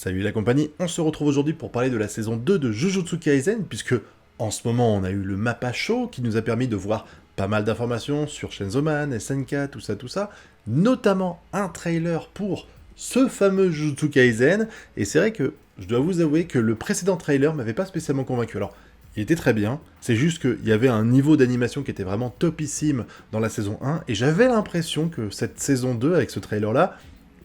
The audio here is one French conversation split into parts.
Salut la compagnie, on se retrouve aujourd'hui pour parler de la saison 2 de Jujutsu Kaisen, puisque en ce moment on a eu le Mappa Show qui nous a permis de voir pas mal d'informations sur Chainsaw Man, SNK, tout ça, notamment un trailer pour ce fameux Jujutsu Kaisen, et c'est vrai que je dois vous avouer que le précédent trailer m'avait pas spécialement convaincu. Alors, il était très bien, c'est juste qu'il y avait un niveau d'animation qui était vraiment topissime dans la saison 1, et j'avais l'impression que cette saison 2, avec ce trailer-là,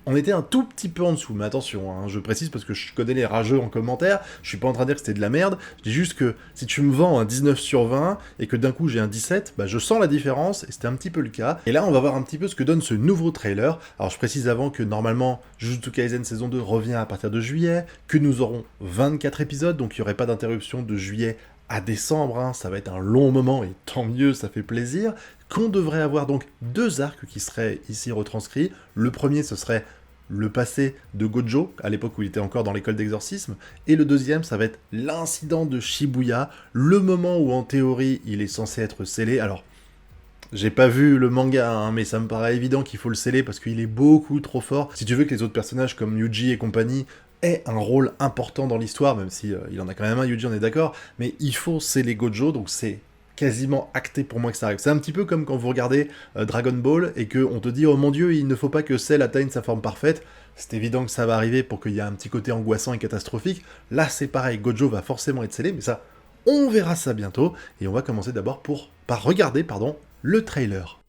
on était un tout petit peu en dessous, mais attention, hein, je précise parce que je connais les rageux en commentaire, je suis pas en train de dire que c'était de la merde, je dis juste que si tu me vends un 19 sur 20 et que d'un coup j'ai un 17, bah je sens la différence, et c'était un petit peu le cas. Et là on va voir un petit peu ce que donne ce nouveau trailer. Alors je précise avant que normalement Jujutsu Kaisen saison 2 revient à partir de juillet, que nous aurons 24 épisodes, donc il n'y aurait pas d'interruption de juillet à décembre, hein, ça va être un long moment, et tant mieux, ça fait plaisir, qu'on devrait avoir donc deux arcs qui seraient ici retranscrits. Le premier, ce serait le passé de Gojo, à l'époque où il était encore dans l'école d'exorcisme, et le deuxième, ça va être l'incident de Shibuya, le moment où en théorie il est censé être scellé. Alors, j'ai pas vu le manga, hein, mais ça me paraît évident qu'il faut le sceller parce qu'il est beaucoup trop fort. Si tu veux que les autres personnages comme Yuji et compagnie aient un rôle important dans l'histoire, même si il en a quand même un, Yuji, on est d'accord, mais il faut sceller Gojo, donc c'est quasiment acté pour moi que ça arrive. C'est un petit peu comme quand vous regardez Dragon Ball et qu'on te dit « Oh mon dieu, il ne faut pas que Cell atteigne sa forme parfaite », c'est évident que ça va arriver pour qu'il y ait un petit côté angoissant et catastrophique. Là, c'est pareil, Gojo va forcément être scellé, mais ça, on verra ça bientôt, et on va commencer d'abord par regarder, le trailer.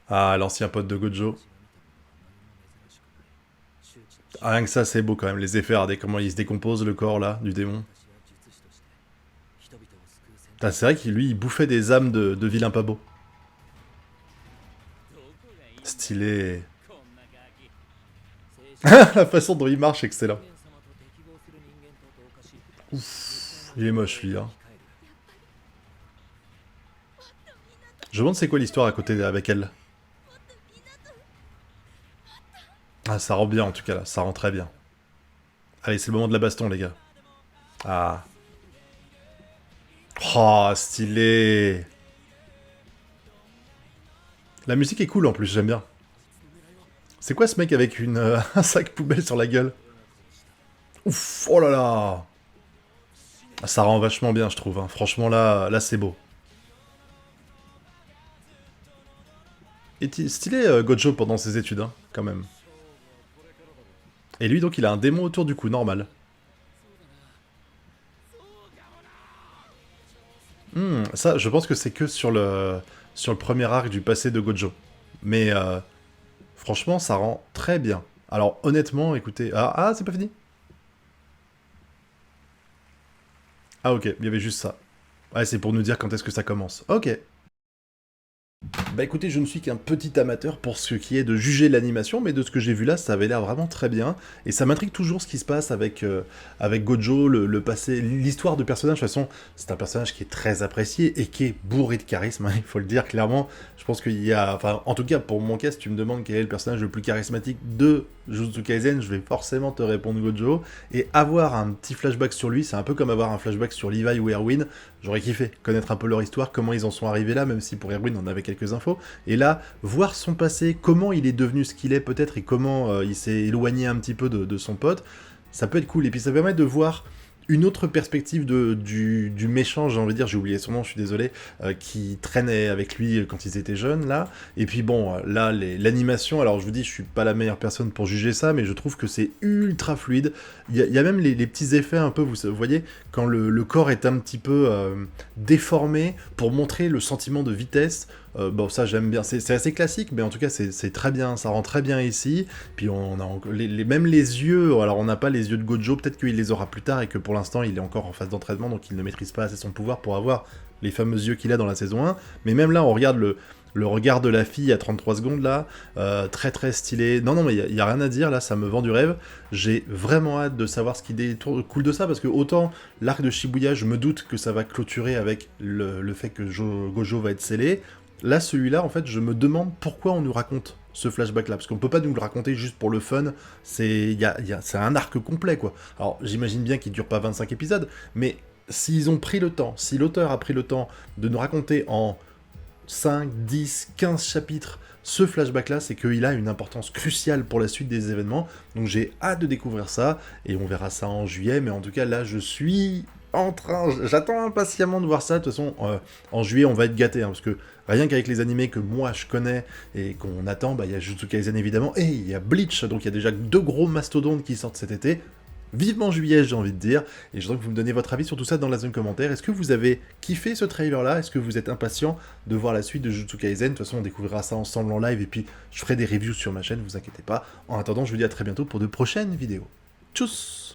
Ah, l'ancien pote de Gojo. Ah, rien que ça, c'est beau quand même, les effets, regardez comment il se décompose le corps là, du démon. Ah, c'est vrai qu'il lui, il bouffait des âmes de vilains pas beaux. Stylé. La façon dont il marche, excellent. Ouf, il est moche lui, hein. Je me demande c'est quoi l'histoire à côté avec elle. Ah, ça rend bien en tout cas là, ça rend très bien. Allez, c'est le moment de la baston, les gars. Ah. Oh, stylé. La musique est cool en plus, j'aime bien. C'est quoi ce mec avec un sac poubelle sur la gueule? Ouf, oh là là. Ça rend vachement bien, je trouve, hein. Franchement, là c'est beau. Et stylé Gojo pendant ses études, hein, quand même. Et lui, donc, il a un démon autour du cou, normal. Ça, je pense que c'est que sur le premier arc du passé de Gojo. Mais franchement, ça rend très bien. Alors, honnêtement, écoutez... Ah, c'est pas fini. Ah, ok, il y avait juste ça. Ouais, c'est pour nous dire quand est-ce que ça commence. Ok. Bah écoutez, je ne suis qu'un petit amateur pour ce qui est de juger l'animation, mais de ce que j'ai vu là, ça avait l'air vraiment très bien, et ça m'intrigue toujours ce qui se passe avec Gojo, le passé, l'histoire de personnage. De toute façon, c'est un personnage qui est très apprécié et qui est bourré de charisme, hein, il faut le dire clairement. Je pense qu'il y a... Enfin, en tout cas, pour mon cas, si tu me demandes quel est le personnage le plus charismatique de Jujutsu Kaisen, je vais forcément te répondre Gojo, et avoir un petit flashback sur lui, c'est un peu comme avoir un flashback sur Levi ou Erwin. J'aurais kiffé connaître un peu leur histoire, comment ils en sont arrivés là, même si pour Erwin on avait quelques infos. Et là, voir son passé, comment il est devenu ce qu'il est peut-être, et comment il s'est éloigné un petit peu de son pote, ça peut être cool. Et puis ça permet de voir une autre perspective du méchant, j'ai envie de dire, j'ai oublié son nom, je suis désolé, qui traînait avec lui quand ils étaient jeunes, là. Et puis bon, là, l'animation, alors je vous dis, je suis pas la meilleure personne pour juger ça, mais je trouve que c'est ultra fluide. Il y a même les petits effets un peu, vous voyez, quand le corps est un petit peu déformé pour montrer le sentiment de vitesse. Bon, ça j'aime bien, c'est assez classique, mais en tout cas c'est très bien, ça rend très bien ici. Puis on a même les yeux, alors on n'a pas les yeux de Gojo, peut-être qu'il les aura plus tard et que pour l'instant il est encore en phase d'entraînement, donc il ne maîtrise pas assez son pouvoir pour avoir les fameux yeux qu'il a dans la saison 1. Mais même là, on regarde le regard de la fille à 33 secondes là, très très stylé. Non, mais il y a rien à dire, là, ça me vend du rêve. J'ai vraiment hâte de savoir ce qui découle de ça, parce que autant l'arc de Shibuya, je me doute que ça va clôturer avec le fait que Gojo va être scellé. Là, celui-là, en fait, je me demande pourquoi on nous raconte ce flashback-là, parce qu'on peut pas nous le raconter juste pour le fun, c'est un arc complet, quoi. Alors, j'imagine bien qu'il dure pas 25 épisodes, mais s'ils ont pris le temps, si l'auteur a pris le temps de nous raconter en 5, 10, 15 chapitres, ce flashback-là, c'est qu'il a une importance cruciale pour la suite des événements. Donc j'ai hâte de découvrir ça, et on verra ça en juillet, mais en tout cas, là, je suis j'attends impatiemment de voir ça. De toute façon, en juillet, on va être gâtés, hein, parce que rien qu'avec les animés que moi je connais et qu'on attend, bah il y a Jujutsu Kaisen évidemment, et il y a Bleach, donc il y a déjà 2 gros mastodontes qui sortent cet été. Vivement juillet, j'ai envie de dire, et je voudrais que vous me donniez votre avis sur tout ça dans la zone commentaire. Est-ce que vous avez kiffé ce trailer-là? Est-ce que vous êtes impatient de voir la suite de Jujutsu Kaisen? De toute façon, on découvrira ça ensemble en live, et puis je ferai des reviews sur ma chaîne, vous inquiétez pas. En attendant, je vous dis à très bientôt pour de prochaines vidéos. Tchuss!